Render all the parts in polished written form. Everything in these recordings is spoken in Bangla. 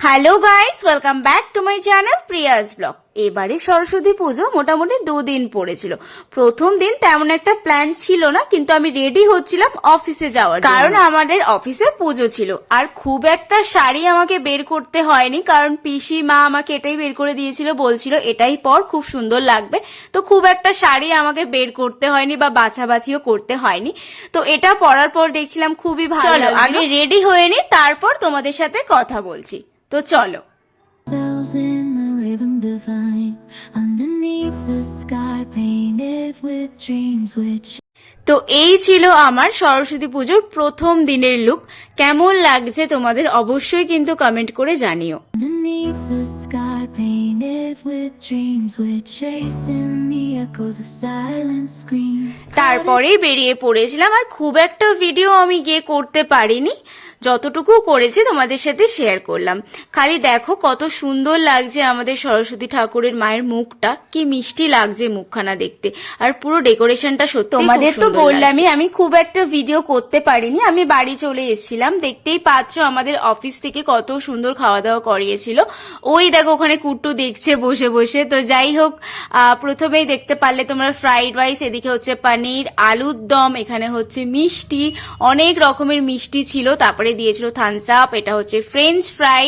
Hello guys, welcome back to my channel Prius blog. এবারে সরস্বতী পুজো মোটামুটি 2 দিন পড়েছিল। প্রথম দিন তেমন একটা প্ল্যান ছিল না, কিন্তু আমি রেডি হচ্ছিলাম অফিসে যাওয়ার, কারণ আমাদের অফিসে পুজো ছিল। আর খুব একটা শাড়ি আমাকে বের করতে হয়নি, কারণ পিসি মা আমাকে এটাই বের করে দিয়েছিল, বলছিল এটাই পর, খুব সুন্দর লাগবে। তো খুব একটা শাড়ি আমাকে বের করতে হয়নি বা বাছাবাছিও করতে হয়নি। তো এটা পরার পর দেখছিলাম খুবই ভালো লাগলো। আগে রেডি হয়ে নি, তারপর তোমাদের সাথে কথা বলছি। তো চলো। In the rhythm divine, underneath the sky painted with dreams which তো এই ছিল আমার সরস্বতী পুজোর প্রথম দিনের লুক। কেমন লাগছে তোমাদের অবশ্যই কিন্তু কমেন্ট করে জানিও। underneath the sky painted with dreams which chasing the echoes of silent screams. তারপরে বেরিয়ে পড়েছিলাম, আর খুব একটা ভিডিও আমি গিয়ে করতে পারিনি, যতটুকু করেছি তোমাদের সাথে শেয়ার করলাম। খালি দেখো কত সুন্দর লাগছে আমাদের সরস্বতী ঠাকুরের মায়ের মুখটা, কি মিষ্টি লাগছে মুখখানা দেখতে। আর পুরো ডেকোরেশনটা সত্যি তোমাদের তো বললামই, আমি খুব একটা ভিডিও করতে পারিনি, আমি বাড়ি চলে এসেছিলাম। দেখতেই পাচ্ছ আমাদের অফিস থেকে কত সুন্দর খাওয়া দাওয়া করিয়েছিল। ওই দেখো ওখানে কুট্টু দেখছে বসে বসে। তো যাই হোক, প্রথমেই দেখতে পারলে তোমরা ফ্রাইড রাইস, এদিকে হচ্ছে পনির, আলুর দম, এখানে হচ্ছে মিষ্টি, অনেক রকমের মিষ্টি ছিল। তারপরে দিয়েছিল থামস আপ, এটা হচ্ছে ফ্রেঞ্চ ফ্রাই।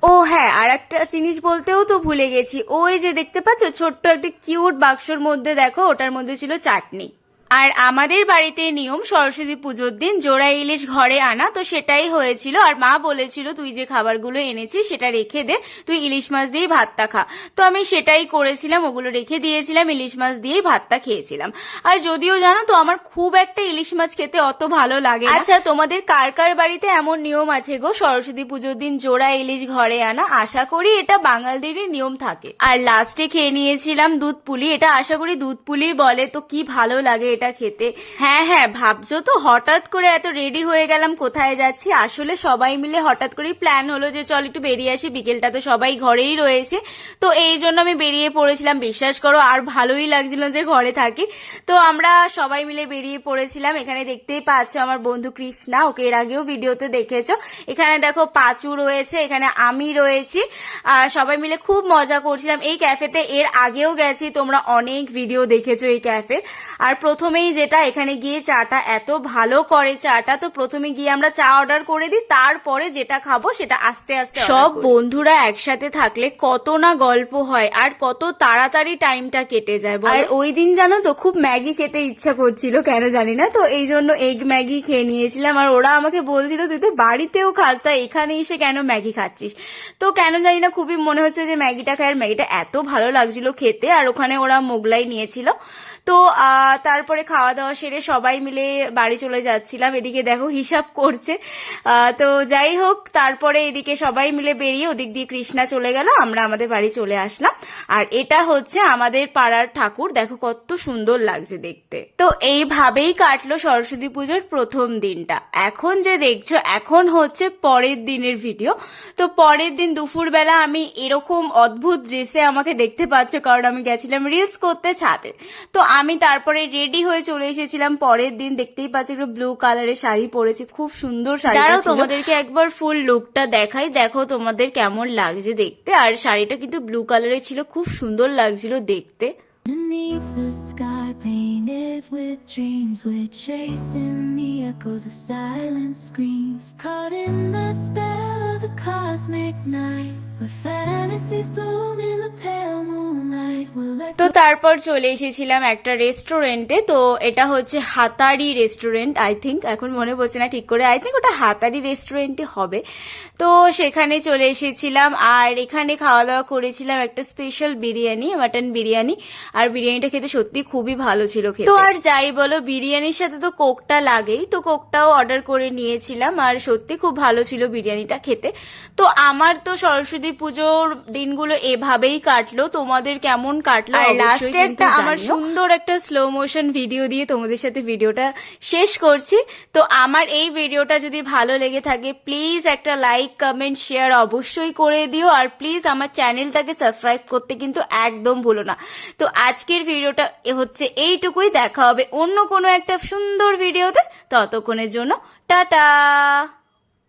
ও হ্যাঁ, আর একটা জিনিস বলতেও তো ভুলে গেছি, ওই যে দেখতে পাচ্ছ ছোট্ট একটা কিউট বাক্সর মধ্যে, দেখো ওটার মধ্যে ছিল চাটনি। আর আমাদের বাড়িতে নিয়ম সরস্বতী পুজোর দিন জোড়া ইলিশ ঘরে আনা, তো সেটাই হয়েছিল। আর মা বলেছিল তুই যে খাবারগুলো এনেছিস সেটা রেখে দে, তুই ইলিশ মাছ দিয়েই ভাতটা খা। তো আমি সেটাই করেছিলাম, ওগুলো রেখে দিয়েছিলাম, ইলিশ মাছ দিয়েই ভাতটা খেয়েছিলাম। আর যদিও জানো তো আমার খুব একটা ইলিশ মাছ খেতে অত ভালো লাগে। আচ্ছা, তোমাদের কার কার বাড়িতে এমন নিয়ম আছে গো সরস্বতী পুজোর দিন জোড়া ইলিশ ঘরে আনা? আশা করি এটা বাঙালিদেরই নিয়ম থাকে। আর লাস্টে খেয়ে নিয়েছিলাম দুধ পুলি, এটা আশা করি দুধ পুলি বলে। তো কি ভালো লাগে এটা খেতে। হ্যাঁ হ্যাঁ, ভাবছো তো হঠাৎ করে এত রেডি হয়ে গেলাম কোথায় যাচ্ছি? আসলে সবাই মিলে হঠাৎ করে প্ল্যান হলো যে চল একটু বেরিয়ে আসি, বিকেলটা তো সবাই ঘরেই রয়েছে, তো এই জন্য আমি বেরিয়ে পড়েছিলাম। বিশ্বাস করো আর ভালোই লাগছিল যে ঘরে থাকি। তো আমরা সবাই মিলে বেরিয়ে পড়েছিলাম। এখানে দেখতেই পাচ্ছ আমার বন্ধু কৃষ্ণা, ওকে এর আগেও ভিডিওতে দেখেছো। এখানে দেখো পাঁচু রয়েছে, এখানে আমি রয়েছি। সবাই মিলে খুব মজা করছিলাম। এই ক্যাফেতে এর আগেও গেছি, তোমরা অনেক ভিডিও দেখেছো এই ক্যাফে। আর প্রথমেই যেটা, এখানে গিয়ে চাটা এত ভালো করে চাটা, তো প্রথমে গিয়ে আমরা চা অর্ডার করে দিই, তারপরে যেটা খাবো সেটা আস্তে আস্তে। সব বন্ধুরা একসাথে থাকলে কত না গল্প হয়, আর কত তাড়াতাড়ি টাইমটা কেটে যায়। আর ওই দিন জানো তো খুব ম্যাগি খেতে ইচ্ছা করছিল, কেন জানি না, তো এই জন্য এগ ম্যাগি খেয়ে নিয়েছিলাম। আর ওরা আমাকে বলছিল তুই তো বাড়িতেও খাস, তা এখানে এসে কেন ম্যাগি খাচ্ছিস? তো কেন জানি না খুবই মনে হচ্ছে যে ম্যাগিটা খাই, আর ম্যাগিটা এত ভালো লাগছিল খেতে। আর ওখানে ওরা মোগলাই নিয়েছিল। তো তারপরে খাওয়া দাওয়া সেরে সবাই মিলে বাড়ি চলে যাচ্ছিলাম। এদিকে দেখো হিসাব করছে। তো যাই হোক, তারপরে এদিকে সবাই মিলে বেরিয়ে ওদিক দিয়ে কৃষ্ণা চলে গেল, আমরা আমাদের বাড়ি চলে আসলাম। আর এটা হচ্ছে আমাদের পাড়ার ঠাকুর, দেখো কত সুন্দর লাগছে দেখতে। তো এইভাবেই কাটলো সরস্বতী পুজোর প্রথম দিনটা। এখন যে দেখছো, এখন হচ্ছে পরের দিনের ভিডিও। তো পরের দিন দুপুরবেলা আমি এরকম অদ্ভুত ড্রেসে আমাকে দেখতে পাচ্ছ, কারণ আমি গেছিলাম রিলস করতে ছাদে। তো আমি তারপরে রেডি হয়ে চলে এসেছিলাম পরের দিন। দেখতেই পাচ্ছি একটু ব্লু কালারের শাড়ি পরেছি, খুব সুন্দর শাড়ি। দাঁড়াও তোমাদেরকে একবার ফুল লুকটা দেখাই, দেখো তোমাদের কেমন লাগছে দেখতে। আর শাড়িটা কিন্তু ব্লু কালারের ছিল, খুব সুন্দর লাগছিল দেখতে। Underneath the sky painted with dreams we're chasing the echoes of silent screams, caught in the spell of the cosmic night where fantasies bloom in the pale moonlight. তো তারপর চলে এসেছিলাম একটা রেস্টুরেন্টে। তো এটা হচ্ছে হাতারি রেস্টুরেন্ট, আই থিঙ্ক, এখন মনে পড়ছে না ঠিক করে, আই থিঙ্ক ওটা হাতারি রেস্টুরেন্টই হবে। তো সেখানে চলে এসেছিলাম, আর এখানে খাওয়া দাওয়া করেছিলাম একটা স্পেশাল বিরিয়ানি, মাটন বিরিয়ানি। আর বিরিয়ানিটা খেতে সত্যি খুবই ভালো ছিল খেতে। তো আর যাই বলো, বিরিয়ানির সাথে তো কোকটা লাগেই, তো কোকটাও অর্ডার করে নিয়েছিলাম। আর সত্যি খুব ভালো ছিল বিরিয়ানিটা খেতে। তো আমার তো সরস্বতী পুজোর দিনগুলো এভাবেই কাটলো, তোমাদের কেমন কাটলো? আর লাস্টে একটা আমার সুন্দর একটা স্লো মোশন ভিডিও দিয়ে তোমাদের সাথে ভিডিওটা শেষ করছি। তো আমার এই ভিডিওটা যদি ভালো লেগে থাকে, প্লিজ একটা লাইক, কমেন্ট, শেয়ার অবশ্যই করে দিও। আর প্লিজ আমার চ্যানেলটাকে সাবস্ক্রাইব করতে কিন্তু একদম ভুলো না। তো আজকের ভিডিওটা হচ্ছে এইটুকুই, দেখা হবে অন্য কোনো একটা সুন্দর ভিডিওতে। ততক্ষণের জন্য টাটা।